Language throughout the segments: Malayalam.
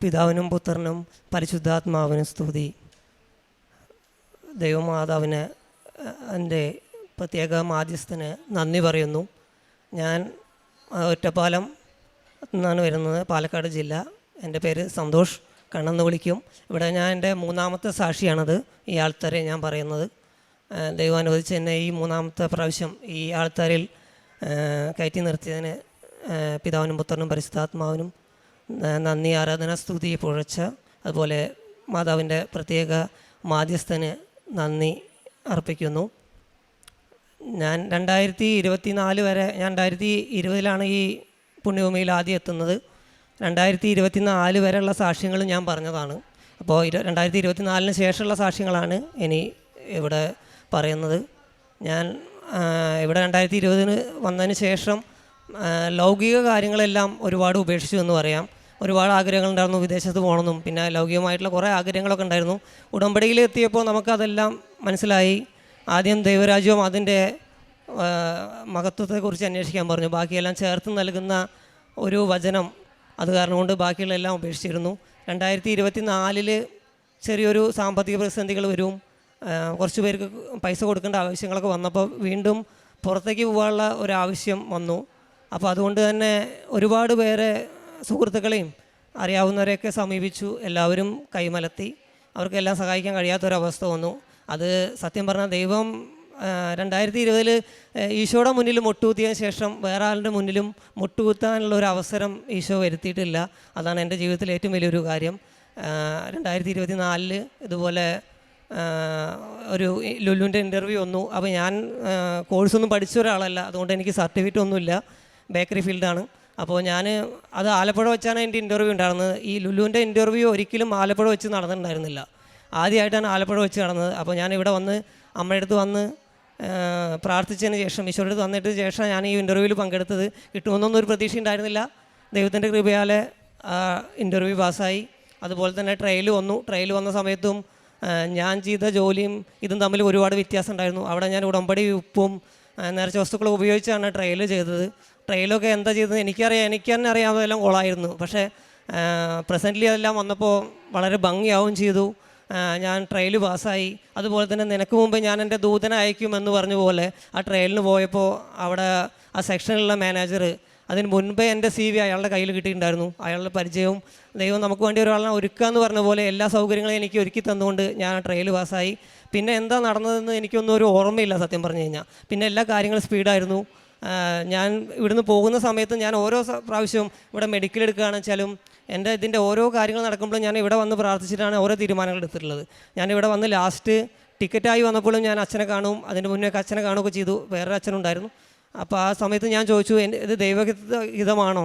പിതാവിനും പുത്രനും പരിശുദ്ധാത്മാവിനും സ്തുതി. ദൈവമാതാവിന് എൻ്റെ പ്രത്യേക മാധ്യസ്ഥന് നന്ദി പറയുന്നു. ഞാൻ ഒറ്റപ്പാലം നിന്നാണ് വരുന്നത്, പാലക്കാട് ജില്ല. എൻ്റെ പേര് സന്തോഷ്, കണ്ണെന്ന് വിളിക്കും. ഇവിടെ ഞാൻ എൻ്റെ മൂന്നാമത്തെ സാക്ഷിയാണത് ഈ ആൾത്താരെ ഞാൻ പറയുന്നത്. ദൈവം അനുവദിച്ച് എന്നെ ഈ മൂന്നാമത്തെ പ്രാവശ്യം ഈ ആൾത്താരിൽ കയറ്റി നിർത്തിയതിന് പിതാവിനും പുത്രനും പരിശുദ്ധാത്മാവിനും നന്ദി, ആരാധന, സ്തുതി, പുകഴ്ച. അതുപോലെ മാതാവിൻ്റെ പ്രത്യേക മാധ്യസ്ഥന് നന്ദി അർപ്പിക്കുന്നു. ഞാൻ 2024 വരെ, ഞാൻ 2020 ഈ പുണ്യഭൂമിയിൽ ആദ്യം എത്തുന്നത്. 2024 വരെയുള്ള സാക്ഷ്യങ്ങൾ ഞാൻ പറഞ്ഞതാണ്. അപ്പോൾ 2024 ശേഷമുള്ള സാക്ഷ്യങ്ങളാണ് ഇനി ഇവിടെ പറയുന്നത്. ഞാൻ ഇവിടെ 2020 വന്നതിന് ശേഷം ലൗകിക കാര്യങ്ങളെല്ലാം ഒരുപാട് ഉപേക്ഷിച്ചു എന്ന് പറയാം. ഒരുപാട് ആഗ്രഹങ്ങളുണ്ടായിരുന്നു, വിദേശത്ത് പോകണമെന്നും പിന്നെ ലൗകികമായിട്ടുള്ള കുറേ ആഗ്രഹങ്ങളൊക്കെ ഉണ്ടായിരുന്നു. ഉടമ്പടിയിൽ എത്തിയപ്പോൾ നമുക്കതെല്ലാം മനസ്സിലായി. ആദ്യം ദൈവരാജ്യവും അതിൻ്റെ മഹത്വത്തെക്കുറിച്ച് അന്വേഷിക്കാൻ പറഞ്ഞു. ബാക്കിയെല്ലാം ചേർത്ത് നൽകുന്ന ഒരു വചനം, അത് കാരണം കൊണ്ട് ബാക്കിയുള്ള എല്ലാം ഉപേക്ഷിച്ചിരുന്നു. 2024 ചെറിയൊരു സാമ്പത്തിക പ്രതിസന്ധികൾ വരും, കുറച്ച് പേർക്ക് പൈസ കൊടുക്കേണ്ട ആവശ്യങ്ങളൊക്കെ വന്നപ്പോൾ വീണ്ടും പുറത്തേക്ക് പോകാനുള്ള ഒരാവശ്യം വന്നു. അപ്പോൾ അതുകൊണ്ട് തന്നെ ഒരുപാട് പേരെ, സുഹൃത്തുക്കളെയും അറിയാവുന്നവരെയൊക്കെ സമീപിച്ചു. എല്ലാവരും കൈമലത്തി, അവർക്കെല്ലാം സഹായിക്കാൻ കഴിയാത്തൊരവസ്ഥ വന്നു. അത് സത്യം പറഞ്ഞാൽ ദൈവം 2020 ഈശോയുടെ മുന്നിൽ മുട്ടുകുത്തിയതിന് ശേഷം വേറെ ആളുടെ മുന്നിലും മുട്ടുകുത്താനുള്ള ഒരു അവസരം ഈശോ വരുത്തിയിട്ടില്ല. അതാണ് എൻ്റെ ജീവിതത്തിലെ ഏറ്റവും വലിയൊരു കാര്യം. 2024 ഇതുപോലെ ഒരു ലുലുവിൻ്റെ ഇൻ്റർവ്യൂ വന്നു. അപ്പോൾ ഞാൻ കോഴ്സൊന്നും പഠിച്ച ഒരാളല്ല, അതുകൊണ്ട് എനിക്ക് സർട്ടിഫിക്കറ്റ് ഒന്നുമില്ല, ബേക്കറി ഫീൽഡാണ്. അപ്പോൾ ഞാൻ അത് ആലപ്പുഴ വെച്ചാണ് എൻ്റെ ഇൻ്റർവ്യൂ ഉണ്ടായിരുന്നത്. ഈ ലുലുവിൻ്റെ ഇൻ്റർവ്യൂ ഒരിക്കലും ആലപ്പുഴ വെച്ച് നടന്നിട്ടുണ്ടായിരുന്നില്ല, ആദ്യമായിട്ടാണ് ആലപ്പുഴ വെച്ച് നടന്നത്. അപ്പോൾ ഞാൻ ഇവിടെ വന്ന് അമ്മയുടെ അടുത്ത് വന്ന് പ്രാർത്ഥിച്ചതിന് ശേഷം, ഈശോയുടെ അടുത്ത് വന്നിട്ട് ശേഷം ഞാൻ ഈ ഇൻ്റർവ്യൂവിൽ പങ്കെടുത്തത്. കിട്ടുമെന്നൊന്നും ഒരു പ്രതീക്ഷ ഉണ്ടായിരുന്നില്ല. ദൈവത്തിൻ്റെ കൃപയാൽ ഇൻ്റർവ്യൂ പാസ്സായി. അതുപോലെ തന്നെ ട്രയൽ വന്നു. ട്രയൽ വന്ന സമയത്തും ഞാൻ ചെയ്ത ജോലിയും ഇതും തമ്മിൽ ഒരുപാട് വ്യത്യാസം ഉണ്ടായിരുന്നു. അവിടെ ഞാൻ ഉടമ്പടി, ഉപ്പും നേർച്ച വസ്തുക്കളും ഉപയോഗിച്ചാണ് ട്രയൽ ചെയ്തത്. ട്രയലൊക്കെ എന്താ ചെയ്തത് എനിക്കറിയാം, എനിക്ക് തന്നെ അറിയാവുന്നതെല്ലാം കൊളായിരുന്നു. പക്ഷേ പ്രസൻ്റ്ലി അതെല്ലാം വന്നപ്പോൾ വളരെ ഭംഗിയാവും ചെയ്തു. ഞാൻ ട്രയൽ പാസ്സായി. അതുപോലെ തന്നെ നിനക്ക് മുമ്പ് ഞാൻ എൻ്റെ ദൂതനെ അയക്കുമെന്ന് പറഞ്ഞ പോലെ ആ ട്രയലിന് പോയപ്പോൾ അവിടെ ആ സെക്ഷനിലുള്ള മാനേജർ, അതിന് മുൻപേ എൻ്റെ CV അയാളുടെ കയ്യിൽ കിട്ടിയിട്ടുണ്ടായിരുന്നു. അയാളുടെ പരിചയവും ദൈവം നമുക്ക് വേണ്ടി ഒരാളെ ഒരുക്കുക എന്ന് പറഞ്ഞ പോലെ എല്ലാ സൗകര്യങ്ങളും എനിക്ക് ഒരുക്കി തന്നുകൊണ്ട് ഞാൻ ആ ട്രയൽ പാസ്സായി. പിന്നെ എന്താ നടന്നതെന്ന് എനിക്കൊന്നും ഒരു ഓർമ്മയില്ല സത്യം പറഞ്ഞു കഴിഞ്ഞാൽ. പിന്നെ എല്ലാ കാര്യങ്ങളും സ്പീഡായിരുന്നു. ഞാൻ ഇവിടുന്ന് പോകുന്ന സമയത്ത് ഞാൻ ഓരോ പ്രാവശ്യവും ഇവിടെ മെഡിക്കൽ എടുക്കുകയാണെന്ന് വെച്ചാലും എൻ്റെ ഇതിൻ്റെ ഓരോ കാര്യങ്ങൾ നടക്കുമ്പോഴും ഞാൻ ഇവിടെ വന്ന് പ്രാർത്ഥിച്ചിട്ടാണ് ഓരോ തീരുമാനങ്ങൾ എടുത്തിട്ടുള്ളത്. ഞാനിവിടെ വന്ന് ലാസ്റ്റ് ടിക്കറ്റായി വന്നപ്പോഴും ഞാൻ അച്ഛനെ കാണും, അതിൻ്റെ മുന്നേ അച്ഛനെ കാണുകയൊക്കെ ചെയ്തു. വേറൊരു അച്ഛനുണ്ടായിരുന്നു. അപ്പോൾ ആ സമയത്ത് ഞാൻ ചോദിച്ചു, ഇത് ദൈവഹിതമാണോ,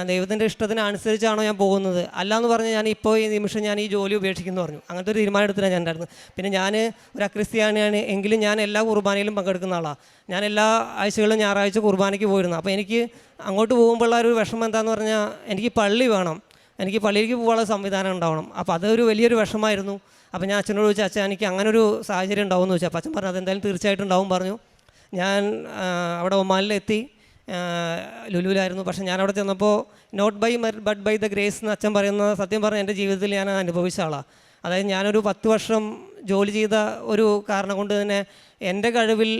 ദൈവത്തിൻ്റെ ഇഷ്ടത്തിനനുസരിച്ചാണോ ഞാൻ പോകുന്നത്? അല്ലാന്ന് പറഞ്ഞ് ഞാൻ ഇപ്പോൾ ഈ നിമിഷം ഞാൻ ഈ ജോലി ഉപേക്ഷിക്കുന്നു പറഞ്ഞു. അങ്ങനത്തെ ഒരു തീരുമാനം എടുത്തിട്ടാണ് ഞാൻ ഉണ്ടായിരുന്നത്. പിന്നെ ഞാൻ ഒരു അക്രിസ്ത്യാനിയാണ് എങ്കിലും ഞാൻ എല്ലാ കുർബാനയിലും പങ്കെടുക്കുന്ന ആളാണ്. ഞാൻ എല്ലാ ആഴ്ചകളും ഞായറാഴ്ച കുർബാനയ്ക്ക് പോയിരുന്നു. അപ്പോൾ എനിക്ക് അങ്ങോട്ട് പോകുമ്പോഴുള്ള ഒരു വിഷമം എന്താണെന്ന് പറഞ്ഞാൽ, എനിക്ക് പള്ളി വേണം, എനിക്ക് പള്ളിയിലേക്ക് പോകാനുള്ള സംവിധാനം ഉണ്ടാവണം. അപ്പോൾ അതൊരു വലിയൊരു വിഷമമായിരുന്നു. അപ്പോൾ ഞാൻ അച്ഛനോട് ചോദിച്ചു, അച്ഛൻ എനിക്ക് അങ്ങനെ ഒരു സാഹചര്യം ഉണ്ടാവുമെന്ന് ചോദിച്ചു. അപ്പോൾ അച്ഛൻ പറഞ്ഞു അതെന്തായാലും തീർച്ചയായിട്ടും ഉണ്ടാവും പറഞ്ഞു. ഞാൻ അവിടെ ഒമാനിലെത്തി, ലുലുവിലായിരുന്നു. പക്ഷേ ഞാൻ അവിടെ ചെന്നപ്പോൾ not by but by the grace എന്ന് അച്ഛൻ പറയുന്നത് സത്യം പറഞ്ഞാൽ എൻ്റെ ജീവിതത്തിൽ ഞാൻ അനുഭവിച്ച ആളാണ്. അതായത് ഞാനൊരു 10 വർഷം ജോലി ചെയ്ത ഒരു കാരണം കൊണ്ട് തന്നെ എൻ്റെ കഴിവിൽ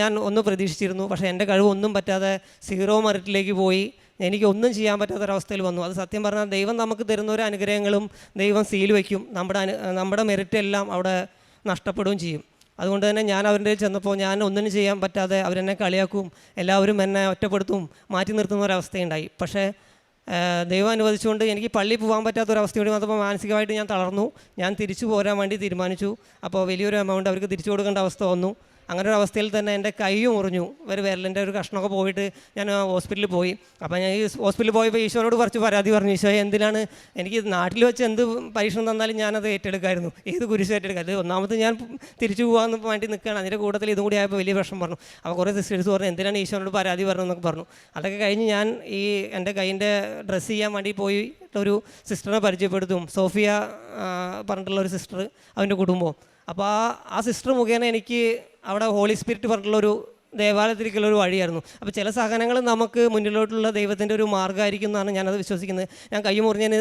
ഞാൻ ഒന്ന് പ്രതീക്ഷിച്ചിരുന്നു. പക്ഷേ എൻ്റെ കഴിവൊന്നും പറ്റാതെ 0 മെറിറ്റിലേക്ക് പോയി. എനിക്കൊന്നും ചെയ്യാൻ പറ്റാത്തൊരവസ്ഥയിൽ വന്നു. അത് സത്യം പറഞ്ഞാൽ ദൈവം നമുക്ക് തരുന്ന ഒരു അനുഗ്രഹങ്ങളും ദൈവം സീൽ വയ്ക്കും, നമ്മുടെ മെറിറ്റ് എല്ലാം അവിടെ നഷ്ടപ്പെടുകയും ചെയ്യും. അതുകൊണ്ട് തന്നെ ഞാൻ അവരുടെ ചെന്നപ്പോൾ ഞാൻ ഒന്നിനും ചെയ്യാൻ പറ്റാതെ അവരെന്നെ കളിയാക്കും, എല്ലാവരും എന്നെ ഒറ്റപ്പെടുത്തും, മാറ്റി നിർത്തുന്ന ഒരവസ്ഥയുണ്ടായി. പക്ഷേ ദൈവം അനുവദിച്ചുകൊണ്ട് എനിക്ക് പള്ളിയിൽ പോകാൻ പറ്റാത്തൊരവസ്ഥയോട് വന്നപ്പോൾ മാനസികമായിട്ട് ഞാൻ തളർന്നു. ഞാൻ തിരിച്ചു പോരാൻ വേണ്ടി തീരുമാനിച്ചു. അപ്പോൾ വലിയൊരു എമൗണ്ട് അവർക്ക് തിരിച്ചു കൊടുക്കേണ്ട അവസ്ഥ വന്നു. അങ്ങനെ ഒരു അവസ്ഥയിൽ തന്നെ എൻ്റെ കൈ മുറിഞ്ഞു. ഒരു വിരലിൻ്റെ ഒരു കഷ്ണമൊക്കെ പോയിട്ട് ഞാൻ ഹോസ്പിറ്റലിൽ പോയി. അപ്പോൾ ഞാൻ ഈ ഹോസ്പിറ്റലിൽ പോയപ്പോൾ ഈശോനോട് കുറച്ച് പരാതി പറഞ്ഞു. ഈശോയെ, എന്തിനാണ് എനിക്ക് നാട്ടിൽ വെച്ച് എന്ത് പരീക്ഷണം തന്നാലും ഞാനത് ഏറ്റെടുക്കായിരുന്നു, ഏത് കുരിശ് ഏറ്റെടുക്കുക. അത് ഒന്നാമത് ഞാൻ തിരിച്ചു പോകാമെന്ന് വേണ്ടി നിൽക്കുകയാണ്, അതിൻ്റെ കൂട്ടത്തിൽ ഇതും കൂടി ആയപ്പോൾ വലിയ പ്രശ്നം പറഞ്ഞു. അപ്പോൾ കുറേ സിസ്റ്റേഴ്സ് പറഞ്ഞു എന്തിനാണ് ഈശോനോട് പരാതി പറഞ്ഞതെന്നൊക്കെ പറഞ്ഞു. അതൊക്കെ കഴിഞ്ഞ് ഞാൻ ഈ എൻ്റെ കൈയിൻ്റെ ഡ്രസ്സ് ചെയ്യാൻ വേണ്ടി പോയി ഒരു സിസ്റ്ററിനെ പരിചയപ്പെടുത്തും, സോഫിയ പറഞ്ഞിട്ടുള്ള ഒരു സിസ്റ്റർ, അവൻ്റെ കുടുംബം. അപ്പോൾ ആ സിസ്റ്റർ മുഖേന എനിക്ക് അവിടെ ഹോളി സ്പിരിറ്റ് പറഞ്ഞിട്ടുള്ളൊരു ദേവാലയത്തിലേക്കുള്ള ഒരു വഴിയായിരുന്നു. അപ്പോൾ ചില സഹനങ്ങൾ നമുക്ക് മുന്നിലോട്ടുള്ള ദൈവത്തിൻ്റെ ഒരു മാർഗ്ഗമായിരിക്കും എന്നാണ് ഞാനത് വിശ്വസിക്കുന്നത്. ഞാൻ കൈ മുറിഞ്ഞതിന്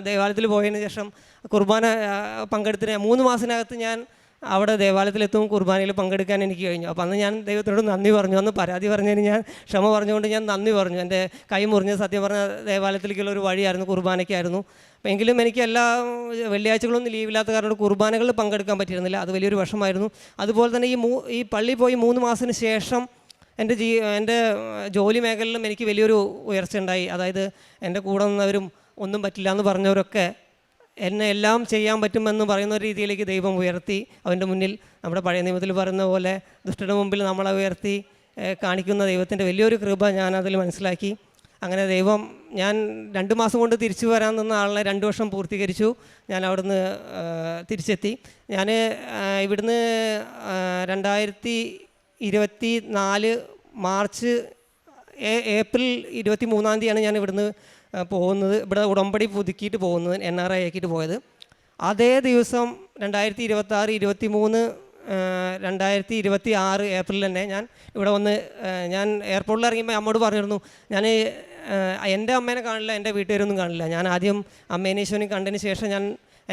ദേവാലയത്തിൽ പോയതിന് ശേഷം കുർബാന പങ്കെടുത്തിന് 3 മാസത്തിനകത്ത് ഞാൻ അവിടെ ദേവാലയത്തിലെത്തും കുർബാനയിൽ പങ്കെടുക്കാൻ എനിക്ക് കഴിഞ്ഞു. അപ്പോൾ അന്ന് ഞാൻ ദൈവത്തിനോട് നന്ദി പറഞ്ഞു. അന്ന് പരാതി പറഞ്ഞതിന് ഞാൻ ക്ഷമ പറഞ്ഞുകൊണ്ട് ഞാൻ നന്ദി പറഞ്ഞു. എൻ്റെ കൈ മുറിഞ്ഞ സത്യം പറഞ്ഞ ദേവാലയത്തിലേക്കുള്ള ഒരു വഴിയായിരുന്നു, കുർബാനയ്ക്കായിരുന്നു. എങ്കിലും എനിക്ക് എല്ലാ വെള്ളിയാഴ്ചകളൊന്നും ലീവില്ലാത്ത കാരണം കുർബാനകളിൽ പങ്കെടുക്കാൻ പറ്റിയിരുന്നില്ല. അത് വലിയൊരു വിഷമമായിരുന്നു. അതുപോലെ തന്നെ ഈ പള്ളി പോയി 3 മാസത്തിന് ശേഷം എൻ്റെ ജോലി മേഖലയിലും എനിക്ക് വലിയൊരു ഉയർച്ച ഉണ്ടായി. അതായത് എൻ്റെ കൂടെ നിന്നവരും ഒന്നും പറ്റില്ല എന്ന് പറഞ്ഞവരൊക്കെ എന്നെ എല്ലാം ചെയ്യാൻ പറ്റുമെന്ന് പറയുന്ന രീതിയിലേക്ക് ദൈവം ഉയർത്തി. അവൻ്റെ മുന്നിൽ നമ്മുടെ പഴയ നിയമത്തിൽ പറയുന്ന പോലെ ദുഷ്ടന്റെ മുമ്പിൽ നമ്മളെ ഉയർത്തി കാണിക്കുന്ന ദൈവത്തിൻ്റെ വലിയൊരു കൃപ ഞാൻ അതിൽ മനസ്സിലാക്കി. അങ്ങനെ ദൈവം, ഞാൻ 2 മാസം കൊണ്ട് തിരിച്ചു വരാൻ നിന്ന ആളിനെ 2 വർഷം പൂർത്തീകരിച്ചു. ഞാൻ അവിടുന്ന് തിരിച്ചെത്തി. ഞാൻ ഇവിടുന്ന് 2024 മാർച്ച് ഏപ്രിൽ 23-ാം തീയതിയാണ് ഞാൻ ഇവിടുന്ന് പോകുന്നത്. ഇവിടെ ഉടമ്പടി പുതുക്കിയിട്ട് പോകുന്നത്, NRI ആക്കിയിട്ട് പോയത്. അതേ ദിവസം 2026, 23, 2026 ഏപ്രിൽ തന്നെ ഞാൻ ഇവിടെ വന്ന് ഞാൻ എയർപോർട്ടിൽ ഇറങ്ങിയപ്പോൾ അമ്മോട് പറഞ്ഞിരുന്നു, ഞാൻ എൻ്റെ അമ്മേനെ കാണില്ല, എൻ്റെ വീട്ടുകാരൊന്നും കാണില്ല. ഞാൻ ആദ്യം അമ്മേനെ ഈശോനെയും കണ്ടതിന് ശേഷം ഞാൻ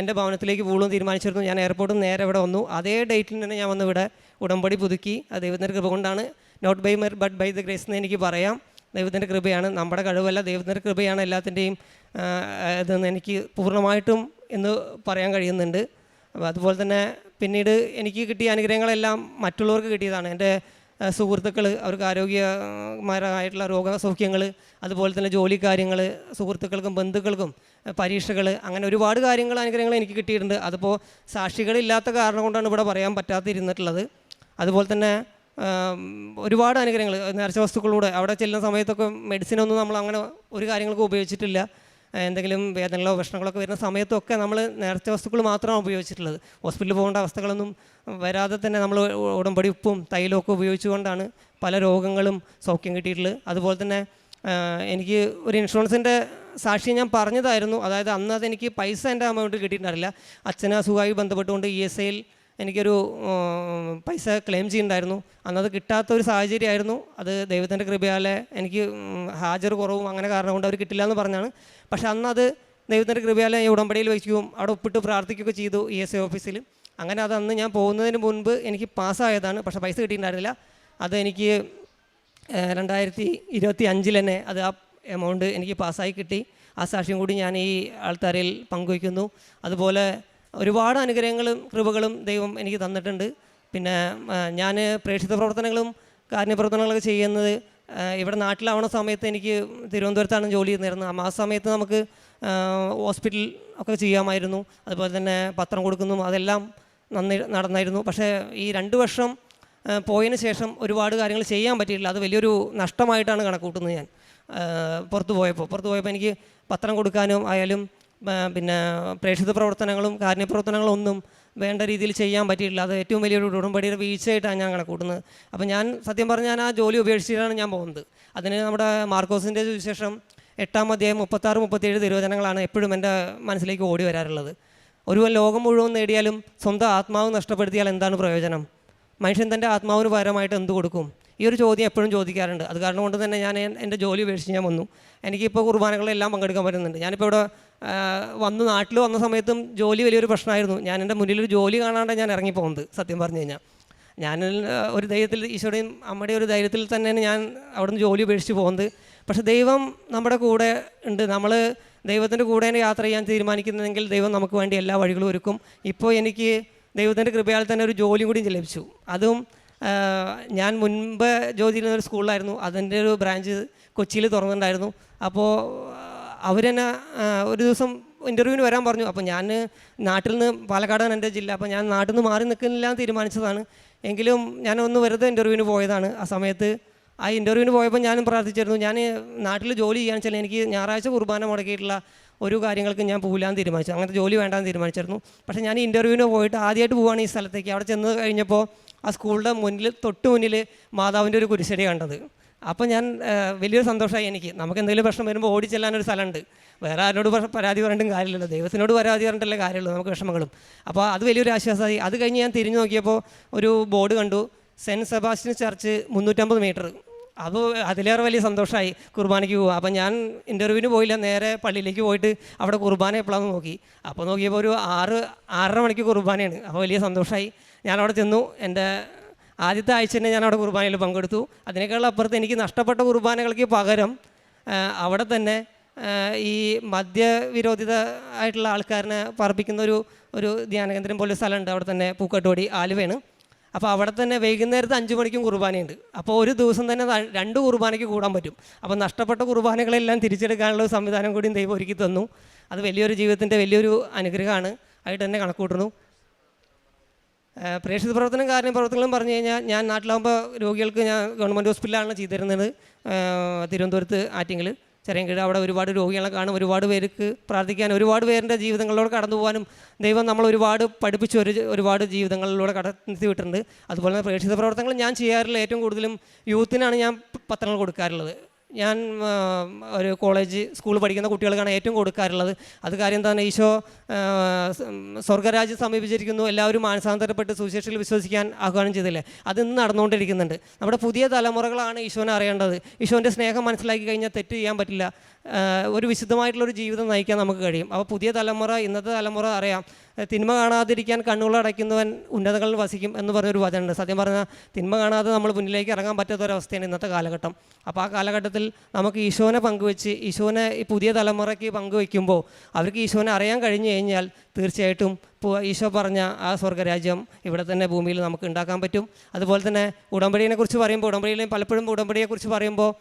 എൻ്റെ ഭവനത്തിലേക്ക് പോകുമെന്ന് തീരുമാനിച്ചിരുന്നു. ഞാൻ എയർപോർട്ടിൽ നിന്ന് നേരെ ഇവിടെ വന്നു. അതേ ഡേറ്റിൽ തന്നെ ഞാൻ വന്ന് ഇവിടെ ഉടമ്പടി പുതുക്കി. അത് ദൈവത്തിൻ്റെ കൃപ കൊണ്ടാണ്. Not by merit but by the grace എന്ന് എനിക്ക് പറയാം. ദൈവത്തിൻ്റെ കൃപയാണ്, നമ്മുടെ കഴിവല്ല, ദൈവത്തിൻ്റെ കൃപയാണ് എല്ലാത്തിൻ്റെയും ഇതെന്ന് എനിക്ക് പൂർണ്ണമായിട്ടും എന്ന് പറയാൻ കഴിയുന്നുണ്ട്. അപ്പോൾ അതുപോലെ തന്നെ പിന്നീട് എനിക്ക് കിട്ടിയ അനുഗ്രഹങ്ങളെല്ലാം മറ്റുള്ളവർക്ക് കിട്ടിയതാണ്. എൻ്റെ സുഹൃത്തുക്കൾ, അവർക്ക് ആരോഗ്യമായിട്ടുള്ള രോഗസൗഖ്യങ്ങൾ, അതുപോലെ തന്നെ ജോലി കാര്യങ്ങൾ, സുഹൃത്തുക്കൾക്കും ബന്ധുക്കൾക്കും പരീക്ഷകൾ, അങ്ങനെ ഒരുപാട് കാര്യങ്ങൾ, അനുഗ്രഹങ്ങൾ എനിക്ക് കിട്ടിയിട്ടുണ്ട്. അതിപ്പോൾ സാക്ഷികളില്ലാത്ത കാരണം കൊണ്ടാണ് ഇവിടെ പറയാൻ പറ്റാതിരുന്നിട്ടുള്ളത്. അതുപോലെ തന്നെ ഒരുപാട് അനുഗ്രഹങ്ങൾ, നേർച്ച വസ്തുക്കളിലൂടെ അവിടെ ചെല്ലുന്ന സമയത്തൊക്കെ മെഡിസിനൊന്നും നമ്മൾ അങ്ങനെ ഒരു കാര്യങ്ങൾക്കും ഉപയോഗിച്ചിട്ടില്ല. എന്തെങ്കിലും വേദനകളോ പ്രശ്നങ്ങളൊക്കെ വരുന്ന സമയത്തൊക്കെ നമ്മൾ നേർച്ച വസ്തുക്കൾ മാത്രമാണ് ഉപയോഗിച്ചിട്ടുള്ളത്. ഹോസ്പിറ്റലിൽ പോകേണ്ട അവസ്ഥകളൊന്നും വരാതെ തന്നെ നമ്മൾ ഉടമ്പടി ഉപ്പും തൈലവും ഒക്കെ ഉപയോഗിച്ചുകൊണ്ടാണ് പല രോഗങ്ങളും സൗഖ്യം കിട്ടിയിട്ടുള്ളത്. അതുപോലെ തന്നെ എനിക്ക് ഒരു ഇൻഷുറൻസിൻ്റെ സാക്ഷി ഞാൻ പറഞ്ഞതായിരുന്നു. അതായത് അന്ന് അതെനിക്ക് പൈസ എൻ്റെ അമൗണ്ട് കിട്ടിയിട്ടുണ്ടായില്ല. അച്ഛന് അസുഖമായി ബന്ധപ്പെട്ടുകൊണ്ട് ESIയിൽ എനിക്കൊരു പൈസ ക്ലെയിം ചെയ്യുന്നുണ്ടായിരുന്നു. അന്നത് കിട്ടാത്തൊരു സാഹചര്യമായിരുന്നു. അത് ദൈവത്തിൻ്റെ കൃപയാലെ എനിക്ക് ഹാജർ കുറവും അങ്ങനെ കാരണം കൊണ്ട് അവർ കിട്ടില്ല എന്ന് പറഞ്ഞാണ്. പക്ഷെ അന്നത് ദൈവത്തിൻ്റെ കൃപയാലെ ഉടമ്പടിയിൽ വയ്ക്കുകയും അവിടെ ഒപ്പിട്ട് പ്രാർത്ഥിക്കുകയൊക്കെ ചെയ്തു ESI ഓഫീസിൽ. അങ്ങനെ അത് അന്ന് ഞാൻ പോകുന്നതിന് മുൻപ് എനിക്ക് പാസ്സായതാണ്. പക്ഷേ പൈസ കിട്ടിയിട്ടുണ്ടായിരുന്നില്ല. അത് എനിക്ക് 2025 തന്നെ അത് ആ എമൗണ്ട് എനിക്ക് പാസ്സായി കിട്ടി. ആ സാക്ഷ്യം കൂടി ഞാൻ ഈ ആൾത്താരയിൽ പങ്കുവയ്ക്കുന്നു. അതുപോലെ ഒരുപാട് അനുഗ്രഹങ്ങളും കൃപകളും ദൈവം എനിക്ക് തന്നിട്ടുണ്ട്. പിന്നെ ഞാൻ പ്രേക്ഷിത പ്രവർത്തനങ്ങളും കാരുണ്യപ്രവർത്തനങ്ങളൊക്കെ ചെയ്യുന്നത് ഇവിടെ നാട്ടിലാവണ സമയത്ത് എനിക്ക് തിരുവനന്തപുരത്താണ് ജോലി ചെയ്യുന്നിരുന്നത്. ആ സമയത്ത് നമുക്ക് ഹോസ്പിറ്റൽ ഒക്കെ ചെയ്യാമായിരുന്നു. അതുപോലെ തന്നെ പത്രം കൊടുക്കുന്നു, അതെല്ലാം നടന്നായിരുന്നു. പക്ഷേ ഈ 2 വർഷം പോയതിന് ശേഷം ഒരുപാട് കാര്യങ്ങൾ ചെയ്യാൻ പറ്റിയിട്ടില്ല. അത് വലിയൊരു നഷ്ടമായിട്ടാണ് കണക്കൂട്ടുന്നത്. ഞാൻ പുറത്ത് പോയപ്പോൾ എനിക്ക് പത്രം കൊടുക്കാനും ആയാലും പിന്നെ പ്രേക്ഷിത പ്രവർത്തനങ്ങളും കാരുണ്യപ്രവർത്തനങ്ങളും ഒന്നും വേണ്ട രീതിയിൽ ചെയ്യാൻ പറ്റിയിട്ടില്ല. അത് ഏറ്റവും വലിയൊരു ഉടമ്പടിയുടെ വീഴ്ചയായിട്ടാണ് ഞാൻ കണക്കൂട്ടുന്നത്. അപ്പോൾ ഞാൻ സത്യം പറഞ്ഞാൽ ഞാൻ ആ ജോലി ഉപേക്ഷിച്ചിട്ടാണ് ഞാൻ പോകുന്നത്. അതിന് നമ്മുടെ മാർക്കോസിൻ്റെ സുവിശേഷം 8-ാം അധ്യായം 36-37 തിരുവചനങ്ങളാണ് എപ്പോഴും എൻ്റെ മനസ്സിലേക്ക് ഓടി വരാറുള്ളത്. ഒരുവൻ ലോകം മുഴുവൻ നേടിയാലും സ്വന്തം ആത്മാവ് നഷ്ടപ്പെടുത്തിയാൽ എന്താണ് പ്രയോജനം? മനുഷ്യൻ തൻ്റെ ആത്മാവിന് പകരമായിട്ട് എന്ത് കൊടുക്കും? ഈ ഒരു ചോദ്യം എപ്പോഴും ചോദിക്കാറുണ്ട്. അത് കാരണം കൊണ്ട് തന്നെ ഞാൻ എൻ്റെ ജോലി ഉപേക്ഷിച്ച് ഞാൻ വന്നു. എനിക്കിപ്പോൾ കുർബാനകളെല്ലാം പങ്കെടുക്കാൻ പറ്റുന്നുണ്ട്. ഞാനിപ്പോൾ ഇവിടെ നാട്ടിൽ വന്ന സമയത്തും ജോലി വലിയൊരു പ്രശ്നമായിരുന്നു. ഞാൻ എൻ്റെ മുന്നിലൊരു ജോലി കാണാണ്ട് ഞാൻ ഇറങ്ങിപ്പോകുന്നത്. സത്യം പറഞ്ഞു കഴിഞ്ഞാൽ ഞാൻ ഒരു ധൈര്യത്തിൽ, ഈശോയുടെയും അമ്മയുടെയും ഒരു ധൈര്യത്തിൽ തന്നെയാണ് ഞാൻ അവിടുന്ന് ജോലി ഉപേക്ഷിച്ച് പോകുന്നത്. പക്ഷേ ദൈവം നമ്മുടെ കൂടെ ഉണ്ട്. നമ്മൾ ദൈവത്തിൻ്റെ കൂടെ യാത്ര ചെയ്യാൻ തീരുമാനിക്കുന്നതെങ്കിൽ ദൈവം നമുക്ക് വേണ്ടി എല്ലാ വഴികളും ഒരുക്കും. ഇപ്പോൾ എനിക്ക് ദൈവത്തിൻ്റെ കൃപയാൽ തന്നെ ഒരു ജോലിയും കൂടി ലഭിച്ചു. അതും ഞാൻ മുൻപ് ജോലി ചെയ്യുന്ന ഒരു സ്കൂളിലായിരുന്നു. അതിൻ്റെ ഒരു ബ്രാഞ്ച് കൊച്ചിയിൽ തുറന്നിട്ടുണ്ടായിരുന്നു. അപ്പോൾ അവരെന്നെ ഒരു ദിവസം ഇൻ്റർവ്യൂവിന് വരാൻ പറഞ്ഞു. അപ്പോൾ ഞാൻ നാട്ടിൽ നിന്ന്, പാലക്കാടാണ് എൻ്റെ ജില്ല, അപ്പോൾ ഞാൻ നാട്ടിൽ നിന്ന് മാറി നിൽക്കുന്നില്ല എന്ന് തീരുമാനിച്ചതാണ്. എങ്കിലും ഞാനൊന്ന് വെറുതെ ഇൻ്റർവ്യൂവിന് പോയതാണ്. ആ സമയത്ത് ആ ഇൻ്റർവ്യൂവിന് പോയപ്പോൾ ഞാനും പ്രാർത്ഥിച്ചിരുന്നു, ഞാൻ നാട്ടിൽ ജോലി ചെയ്യാൻ വെച്ചാൽ എനിക്ക് ഞായറാഴ്ച കുർബാന മുടക്കിയിട്ടുള്ള ഒരു കാര്യങ്ങൾക്ക് ഞാൻ പോകില്ലാന്ന് തീരുമാനിച്ചു. അങ്ങനത്തെ ജോലി വേണ്ടാന്ന് തീരുമാനിച്ചിരുന്നു. പക്ഷേ ഞാൻ ഇൻ്റർവ്യൂവിന് പോയിട്ട് ആദ്യമായിട്ട് പോവുകയാണ് ഈ സ്ഥലത്തേക്ക്. അവിടെ ചെന്ന് കഴിഞ്ഞപ്പോൾ ആ സ്കൂളിൻ്റെ തൊട്ട് മുന്നിൽ മാതാവിൻ്റെ ഒരു കുരിശടി കണ്ടത്. അപ്പോൾ ഞാൻ വലിയൊരു സന്തോഷമായി. എനിക്ക് നമുക്ക് എന്തെങ്കിലും പ്രശ്നം വരുമ്പോൾ ഓടി ചെല്ലാനൊരു സ്ഥലമുണ്ട്. വേറെ ആരോട് പരാതി പറഞ്ഞിട്ടും കാര്യമില്ലല്ലോ, ദൈവത്തിനോട് പരാതി പറഞ്ഞിട്ടല്ലേ കാര്യമുള്ളൂ നമുക്ക് വിഷമങ്ങളും. അപ്പോൾ അത് വലിയൊരു ആശ്വാസമായി. അത് കഴിഞ്ഞ് ഞാൻ തിരിഞ്ഞു നോക്കിയപ്പോൾ ഒരു ബോർഡ് കണ്ടു, സെൻറ്റ് സെബാസ്റ്റ്യൻ ചർച്ച് 350 മീറ്റർ. അപ്പോൾ അതിലേറെ വലിയ സന്തോഷമായി കുർബാനയ്ക്ക് പോവുക. അപ്പം ഞാൻ ഇൻ്റർവ്യൂവിന് പോയില്ല, നേരെ പള്ളിയിലേക്ക് പോയിട്ട് അവിടെ കുർബാന എപ്പോഴാണെന്ന് നോക്കി. അപ്പോൾ നോക്കിയപ്പോൾ ഒരു 6:30 മണിക്ക് കുർബാനയാണ്. അപ്പോൾ വലിയ സന്തോഷമായി. ഞാനവിടെ ചെന്നു. എൻ്റെ ആദ്യത്തെ ആഴ്ച തന്നെ ഞാൻ അവിടെ കുർബാനയിൽ പങ്കെടുത്തു. അതിനേക്കാൾ അപ്പുറത്ത് എനിക്ക് നഷ്ടപ്പെട്ട കുർബാനകൾക്ക് പകരം അവിടെ തന്നെ ഈ മദ്യവിരോധിത ആയിട്ടുള്ള ആൾക്കാരനെ പാർപ്പിക്കുന്ന ഒരു ധ്യാനകേന്ദ്രം പോലെ സ്ഥലമുണ്ട് അവിടെ തന്നെ, പൂക്കട്ടോടി, ആലുവയാണ്. അപ്പോൾ അവിടെ തന്നെ വൈകുന്നേരത്ത് 5 മണിക്കും കുർബാനയുണ്ട്. അപ്പോൾ ഒരു ദിവസം തന്നെ 2 കുർബാനയ്ക്ക് കൂടാൻ പറ്റും. അപ്പോൾ നഷ്ടപ്പെട്ട കുർബാനകളെല്ലാം തിരിച്ചെടുക്കാനുള്ള ഒരു സംവിധാനം കൂടിയും ദൈവം ഒരുക്കി തന്നു. അത് വലിയൊരു ജീവിതത്തിൻ്റെ വലിയൊരു അനുഗ്രഹമാണ് ആയിട്ട് തന്നെ കണക്കൂട്ടുന്നു. പ്രേക്ഷിത പ്രവർത്തനം, കാരുണ്യ പ്രവർത്തനങ്ങളും പറഞ്ഞു കഴിഞ്ഞാൽ, ഞാൻ നാട്ടിലാകുമ്പോൾ രോഗികൾക്ക് ഞാൻ ഗവൺമെൻറ് ഹോസ്പിറ്റലിലാണ് ചെയ്തിരുന്നത്, തിരുവനന്തപുരത്ത് ആറ്റിങ്ങൽ ചെറിയൻകീഴ്. അവിടെ ഒരുപാട് രോഗികളെ കാണും, ഒരുപാട് പേർക്ക് പ്രാർത്ഥിക്കാൻ, ഒരുപാട് പേരുടെ ജീവിതങ്ങളിലൂടെ കടന്നു പോകാനും ദൈവം നമ്മൾ ഒരുപാട് പഠിപ്പിച്ച് ഒരുപാട് ജീവിതങ്ങളിലൂടെ കടത്തി വിട്ടിട്ടുണ്ട്. അതുപോലെ തന്നെ പ്രേക്ഷിത പ്രവർത്തനങ്ങൾ ഞാൻ ചെയ്യാറില്ല. ഏറ്റവും കൂടുതലും യൂത്തിനാണ് ഞാൻ പത്രങ്ങൾ കൊടുക്കാറുള്ളത്. ഞാൻ ഒരു കോളേജ്, സ്കൂൾ പഠിക്കുന്ന കുട്ടികൾക്കാണ് ഏറ്റവും കൊടുക്കാറുള്ളത്. അത് കാര്യം തന്നെ, ഈശോ സ്വർഗ്ഗരാജ്യം സമീപിച്ചിരിക്കുന്നു, എല്ലാവരും മാനസാന്തരപ്പെട്ട് സുവിശേഷത്തിൽ വിശ്വസിക്കാൻ ആഹ്വാനം ചെയ്തില്ലേ, അതിന്ന് നടന്നുകൊണ്ടിരിക്കുന്നുണ്ട്. നമ്മുടെ പുതിയ തലമുറകളാണ് ഈശോനെ അറിയേണ്ടത്. ഈശോൻ്റെ സ്നേഹം മനസ്സിലാക്കി കഴിഞ്ഞാൽ തെറ്റ് ചെയ്യാൻ പറ്റില്ല, ഒരു വിശുദ്ധമായിട്ടുള്ളൊരു ജീവിതം നയിക്കാൻ നമുക്ക് കഴിയും. അപ്പോൾ പുതിയ തലമുറ, ഇന്നത്തെ തലമുറ അറിയാം, തിന്മ കാണാതിരിക്കാൻ കണ്ണുകളടയ്ക്കുന്നവൻ ഉന്നതങ്ങളിൽ വസിക്കും എന്ന് പറഞ്ഞൊരു വചനമുണ്ട്. സത്യം പറഞ്ഞാൽ തിന്മ കാണാതെ നമ്മൾ മുന്നിലേക്ക് ഇറങ്ങാൻ പറ്റാത്തൊരവസ്ഥയാണ് ഇന്നത്തെ കാലഘട്ടം. അപ്പോൾ ആ കാലഘട്ടത്തിൽ നമുക്ക് ഈശോനെ പങ്കുവെച്ച്, ഈശോനെ ഈ പുതിയ തലമുറയ്ക്ക് പങ്കുവെക്കുമ്പോൾ അവർക്ക് ഈശോനെ അറിയാൻ കഴിഞ്ഞു കഴിഞ്ഞാൽ തീർച്ചയായിട്ടും ഈശോ പറഞ്ഞ ആ സ്വർഗ്ഗരാജ്യം ഇവിടെ തന്നെ ഭൂമിയിൽ നമുക്ക് ഉണ്ടാക്കാൻ പറ്റും. അതുപോലെ തന്നെ ഉടമ്പടിയെക്കുറിച്ച് പറയുമ്പോൾ, പലപ്പോഴും ഉടമ്പടിയെക്കുറിച്ച് പറയുമ്പോൾ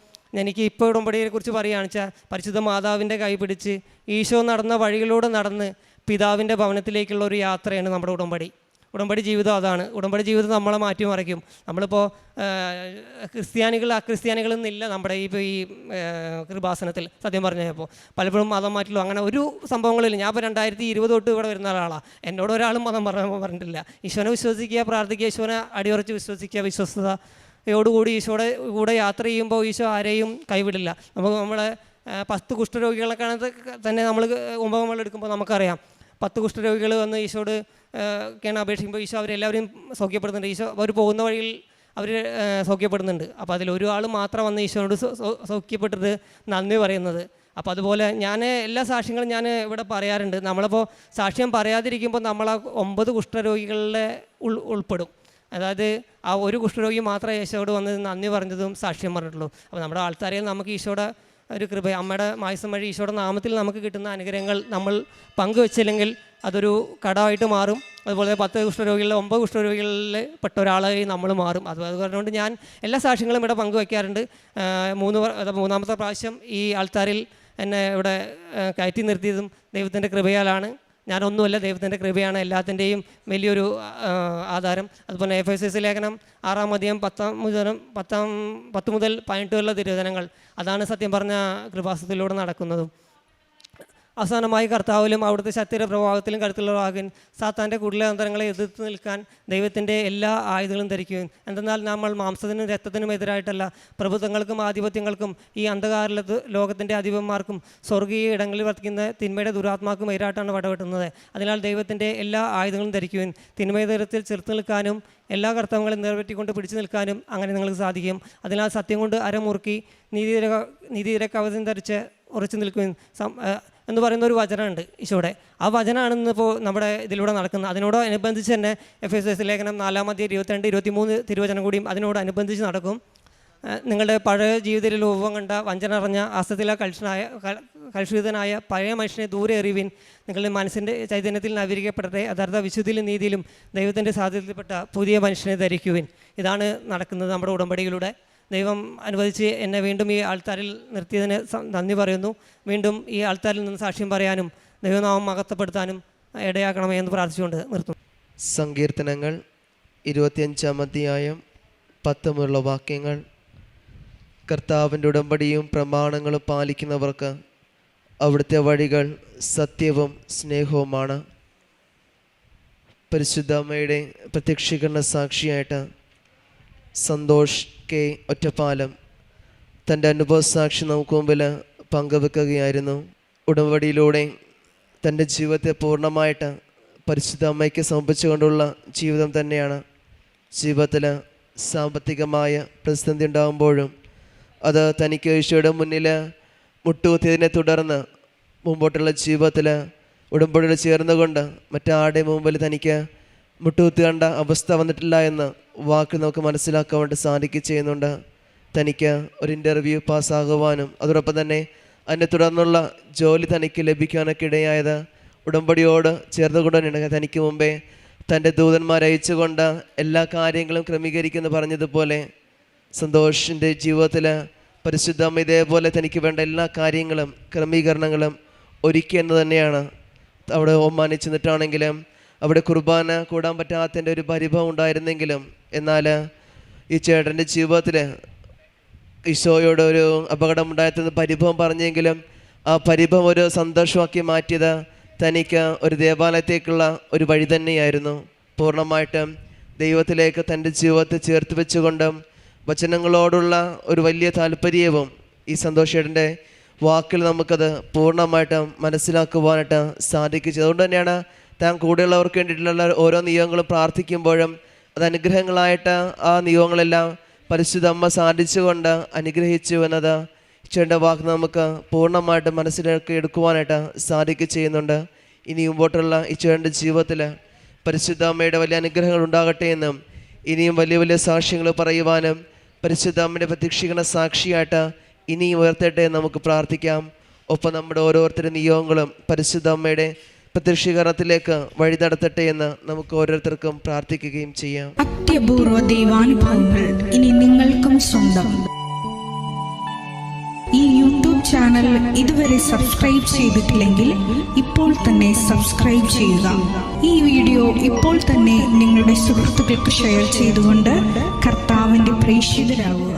എനിക്ക് ഇപ്പോൾ ഉടമ്പടിയെക്കുറിച്ച് പറയുകയാണെന്ന് വെച്ചാൽ, പരിശുദ്ധ മാതാവിൻ്റെ കൈ പിടിച്ച് ഈശോ നടന്ന വഴികളിലൂടെ നടന്ന് പിതാവിൻ്റെ ഭവനത്തിലേക്കുള്ള ഒരു യാത്രയാണ് നമ്മുടെ ഉടമ്പടി ജീവിതം. അതാണ് ഉടമ്പടി ജീവിതം നമ്മളെ മാറ്റിമറിക്കും. നമ്മളിപ്പോൾ അക്രിസ്ത്യാനികളെന്നില്ല നമ്മുടെ ഈ കൃപാസനത്തിൽ. സത്യം പറഞ്ഞപ്പോൾ പലപ്പോഴും മതം മാറ്റില്ലോ അങ്ങനെ ഒരു സംഭവങ്ങളില്ല. ഞാൻ ഇപ്പോൾ 2020 തൊട്ട് ഇവിടെ വരുന്ന ഒരാളാണ്. എന്നോട് ഒരാളും മതം പറഞ്ഞിട്ടില്ല. ഈശോനെ വിശ്വസിക്കുക, പ്രാർത്ഥിക്കുക, ഈശോനെ അടിയുറച്ച് വിശ്വസിക്കുക, വിശ്വസ്തയോടുകൂടി ഈശോയുടെ കൂടെ യാത്ര ചെയ്യുമ്പോൾ ഈശോ ആരെയും കൈവിടില്ല. നമ്മളെ 10 കുഷ്ഠരോഗികളെ തന്നെ നമ്മൾ എടുക്കുമ്പോൾ നമുക്കറിയാം, 10 കുഷ്ഠരോഗികൾ വന്ന് ഈശോട് ഒക്കെയാണ് അപേക്ഷിക്കുമ്പോൾ ഈശോ അവരെല്ലാവരും സൗഖ്യപ്പെടുന്നുണ്ട്. ഈശോ അവർ പോകുന്ന വഴിയിൽ അവർ സൗഖ്യപ്പെടുന്നുണ്ട്. അപ്പോൾ അതിലൊരാൾ മാത്രം വന്ന് ഈശോയോട് സൗഖ്യപ്പെട്ടിട്ട് നന്ദി പറയുന്നത്. അപ്പോൾ അതുപോലെ ഞാൻ എല്ലാ സാക്ഷ്യങ്ങളും ഞാൻ ഇവിടെ പറയാറുണ്ട്. നമ്മളിപ്പോൾ സാക്ഷ്യം പറയാതിരിക്കുമ്പോൾ നമ്മൾ ആ 9 കുഷ്ഠരോഗികളിലെ ഉൾപ്പെടും. അതായത് ആ ഒരു കുഷ്ഠരോഗി മാത്രമേ ഈശോയോട് വന്ന് നന്ദി പറഞ്ഞതും സാക്ഷ്യം പറഞ്ഞിട്ടുള്ളൂ. അപ്പോൾ നമ്മുടെ ആൾക്കാരിൽ നമുക്ക് ഈശോയുടെ ഒരു കൃപ, അമ്മയുടെ മായസം വഴി ഈശോയുടെ നാമത്തിൽ നമുക്ക് കിട്ടുന്ന അനുഗ്രഹങ്ങൾ നമ്മൾ പങ്കുവെച്ചില്ലെങ്കിൽ അതൊരു കടമായിട്ട് മാറും. അതുപോലെ 10 കുഷ്ഠരോഗികളിൽ 9 കുഷ്ഠരോഗികളിൽ പെട്ട ഒരാളായി നമ്മൾ മാറും. അതുകൊണ്ട് ഞാൻ എല്ലാ സാക്ഷ്യങ്ങളും ഇവിടെ പങ്കുവയ്ക്കാറുണ്ട്. മൂന്നാമത്തെ പ്രാവശ്യം ഈ ആൾത്താരിൽ എന്നെ ഇവിടെ കയറ്റി നിർത്തിയതും ദൈവത്തിൻ്റെ കൃപയാലാണ്. ഞാനൊന്നുമല്ല, ദൈവത്തിൻ്റെ കൃപയാണ് എല്ലാത്തിൻ്റെയും വലിയൊരു ആധാരം. അതുപോലെ എഫേസ്യസ് ലേഖനം 6-ാം അധ്യായം 10 മുതൽ 18 വരെയുള്ള തിരുവചനങ്ങൾ, അതാണ് സത്യം പറഞ്ഞ കൃപാസനത്തിലൂടെ നടക്കുന്നതും. അവസാനമായി കർത്താവിലും അവിടുത്തെ ശക്തിയുടെ പ്രഭാവത്തിലും കരുത്തുള്ളവരാകാൻ സാത്താൻ്റെ കുടിലതന്ത്രങ്ങളെ എതിർത്ത് നിൽക്കാൻ ദൈവത്തിൻ്റെ എല്ലാ ആയുധങ്ങളും ധരിക്കുകയും, എന്തെന്നാൽ നമ്മൾ മാംസത്തിനും രക്തത്തിനും എതിരായിട്ടല്ല, പ്രഭുത്വങ്ങൾക്കും ആധിപത്യങ്ങൾക്കും ഈ അന്ധകാര ലോകത്തിൻ്റെ അധിപന്മാർക്കും സ്വർഗീയ ഇടങ്ങളിൽ വർത്തിക്കുന്ന തിന്മയുടെ ദുരാത്മാക്കും എതിരായിട്ടാണ് വടവെട്ടുന്നത്. അതിനാൽ ദൈവത്തിൻ്റെ എല്ലാ ആയുധങ്ങളും ധരിക്കുകയും തിന്മേതരത്തിൽ ചെറുത്ത് നിൽക്കാനും എല്ലാ കർത്തവങ്ങളും നിറവേറ്റിക്കൊണ്ട് പിടിച്ചു നിൽക്കാനും അങ്ങനെ നിങ്ങൾക്ക് സാധിക്കും. അതിനാൽ സത്യം കൊണ്ട് അരമുറുക്കി നീതിയുടെ കവചം ധരിച്ച് ഉറച്ചു നിൽക്കുകയും എന്ന് പറയുന്ന ഒരു വചനമുണ്ട് ഈശോയുടെ. ആ വചനമാണ് ഇന്നിപ്പോൾ നമ്മുടെ ഇതിലൂടെ നടക്കുന്നത്. അതിനോടനുബന്ധിച്ച് തന്നെ എഫേസ്യസ് ലേഖനം 4-ാം അധ്യായം 22-23 തിരുവചനം കൂടിയും അതിനോടനുബന്ധിച്ച് നടക്കും. നിങ്ങളുടെ പഴയ ജീവിതത്തിൽ രൂപം കണ്ട വഞ്ചന അറിഞ്ഞ അസത്തില കലുഷിതനായ പഴയ മനുഷ്യനെ ദൂരെ എറിവിൻ, നിങ്ങളുടെ മനസ്സിൻ്റെ ചൈതന്യത്തിൽ നവീകരിക്കപ്പെടട്ടെ, യഥാർത്ഥ വിശുദ്ധിയിലും നീതിയിലും ദൈവത്തിൻ്റെ സാധ്യതയിൽപ്പെട്ട പുതിയ മനുഷ്യനെ ധരിക്കുവിൻ. ഇതാണ് നടക്കുന്നത് നമ്മുടെ ഉടമ്പടിയിലൂടെ. ദൈവം അനുവദിച്ച് എന്നെ വീണ്ടും ഈ ആൾത്താരിൽ നിർത്തിയതിന് നന്ദി പറയുന്നു. വീണ്ടും ഈ ആൾത്താരിൽ നിന്ന് സാക്ഷ്യം പറയാനും ദൈവനാമം മഹത്വപ്പെടുത്താനും ഇടയാക്കണമേ എന്ന് പ്രാർത്ഥിച്ചുകൊണ്ട് നിർത്തുന്നു. സങ്കീർത്തനങ്ങൾ 25-ാം അധ്യായം 10 മുതലുള്ള വാക്യങ്ങൾ. കർത്താവിൻ്റെ ഉടമ്പടിയും പ്രമാണങ്ങളും പാലിക്കുന്നവർക്ക് അവിടുത്തെ വഴികൾ സത്യവും സ്നേഹവുമാണ്. പരിശുദ്ധ അമ്മയുടെ പ്രത്യക്ഷീകരണ സാക്ഷിയായിട്ട് സന്തോഷ് കെ ഒറ്റപ്പാലം തൻ്റെ അനുഭവ സാക്ഷി നമുക്ക് മുമ്പിൽ പങ്കുവെക്കുകയായിരുന്നു. ഉടമ്പടിയിലൂടെ തൻ്റെ ജീവിതത്തെ പൂർണ്ണമായിട്ട് പരിശുദ്ധ അമ്മയ്ക്ക് സമർപ്പിച്ചുകൊണ്ടുള്ള ജീവിതം തന്നെയാണ്. ജീവിതത്തിൽ സാമ്പത്തികമായ പ്രതിസന്ധി ഉണ്ടാകുമ്പോഴും അത് തനിക്ക് ഈശോയുടെ മുന്നിൽ മുട്ടുകുത്തിയതിനെ തുടർന്ന് മുമ്പോട്ടുള്ള ജീവിതത്തിൽ ഉടമ്പടിയിൽ ചേർന്നുകൊണ്ട് മറ്റാരുടെ മുമ്പിൽ തനിക്ക് മുട്ടുകുത്തേണ്ട അവസ്ഥ വന്നിട്ടില്ല എന്ന് വാക്ക് നമുക്ക് മനസ്സിലാക്കാൻ വേണ്ടി സാധിക്കുക ചെയ്യുന്നുണ്ട്. തനിക്ക് ഒരു ഇൻ്റർവ്യൂ പാസ്സാകുവാനും അതോടൊപ്പം തന്നെ അതിനെ തുടർന്നുള്ള ജോലി തനിക്ക് ലഭിക്കാനൊക്കെ ഇടയായത് ഉടമ്പടിയോട് ചേർന്നുകൊണ്ട് തന്നെയാണ്. തനിക്ക് മുമ്പേ തൻ്റെ ദൂതന്മാരെ അയച്ചുകൊണ്ട് എല്ലാ കാര്യങ്ങളും ക്രമീകരിക്കുമെന്ന് പറഞ്ഞതുപോലെ സന്തോഷിൻ്റെ ജീവിതത്തിൽ പരിശുദ്ധ അമ്മ ഇതേപോലെ തനിക്ക് വേണ്ട എല്ലാ കാര്യങ്ങളും ക്രമീകരണങ്ങളും ഒരുക്കി എന്ന് തന്നെയാണ്. അവിടെ ഓമാനിച്ച് നിന്നിട്ടാണെങ്കിലും അവിടെ കുർബാന കൂടാൻ പറ്റാത്തതിൻ്റെ ഒരു പരിഭവം ഉണ്ടായിരുന്നെങ്കിലും എന്നാൽ ഈ ചേട്ടൻ്റെ ജീവിതത്തിൽ ഈശോയോട് ഒരു അപകടം ഉണ്ടായിരുന്ന പരിഭവം പറഞ്ഞെങ്കിലും ആ പരിഭവം ഒരു സന്തോഷമാക്കി മാറ്റിയത് തനിക്ക് ഒരു ദേവാലയത്തേക്കുള്ള ഒരു വഴി തന്നെയായിരുന്നു. പൂർണ്ണമായിട്ടും ദൈവത്തിലേക്ക് തൻ്റെ ജീവിതത്തെ ചേർത്ത് വെച്ചുകൊണ്ടും വചനങ്ങളോടുള്ള ഒരു വലിയ താല്പര്യവും ഈ സന്തോഷേട്ടൻ്റെ വാക്കിൽ നമുക്കത് പൂർണ്ണമായിട്ടും മനസ്സിലാക്കുവാനായിട്ട് സാധിക്കും. അതുകൊണ്ട് തന്നെയാണ് താൻ കൂടെയുള്ളവർക്ക് വേണ്ടിയിട്ടുള്ള ഓരോ നിയോഗങ്ങളും പ്രാർത്ഥിക്കുമ്പോഴും അത് അനുഗ്രഹങ്ങളായിട്ട് ആ നിയോഗങ്ങളെല്ലാം പരിശുദ്ധ അമ്മ സാധിച്ചുകൊണ്ട് അനുഗ്രഹിച്ചു എന്നത് ഈശോയുടെ വാക്ക് നമുക്ക് പൂർണ്ണമായിട്ട് മനസ്സിലാക്കി എടുക്കുവാനായിട്ട് സാധിക്കുക ചെയ്യുന്നുണ്ട്. ഇനി മുമ്പോട്ടുള്ള ഈശോയുടെ ജീവിതത്തിൽ പരിശുദ്ധ അമ്മയുടെ വലിയ അനുഗ്രഹങ്ങൾ ഉണ്ടാകട്ടെ എന്നും ഇനിയും വലിയ വലിയ സാക്ഷ്യങ്ങൾ പറയുവാനും പരിശുദ്ധ അമ്മയുടെ പ്രത്യക്ഷീകരണ സാക്ഷിയായിട്ട് ഇനിയും ഉയർത്തട്ടെ എന്ന് നമുക്ക് പ്രാർത്ഥിക്കാം. ഒപ്പം നമ്മുടെ ഓരോരുത്തരുടെ നിയോഗങ്ങളും പരിശുദ്ധ അമ്മയുടെ പ്രത്യക്ഷീകരണത്തിലേക്ക് വഴി നടത്തട്ടെ എന്ന് നമുക്ക് ഓരോരുത്തർക്കും പ്രാർത്ഥിക്കുകയും ചെയ്യാം. അത്യപൂർവ ദൈവാനുഭവങ്ങൾ ഇനി നിങ്ങൾക്കും സ്വന്തം. ഈ യൂട്യൂബ് ചാനൽ ഇതുവരെ സബ്സ്ക്രൈബ് ചെയ്തിട്ടില്ലെങ്കിൽ ഇപ്പോൾ തന്നെ സബ്സ്ക്രൈബ് ചെയ്യുക. ഈ വീഡിയോ ഇപ്പോൾ തന്നെ നിങ്ങളുടെ സുഹൃത്തുക്കൾക്ക് ഷെയർ ചെയ്തുകൊണ്ട് കർത്താവിൻ്റെ പ്രേക്ഷിതരാകുക.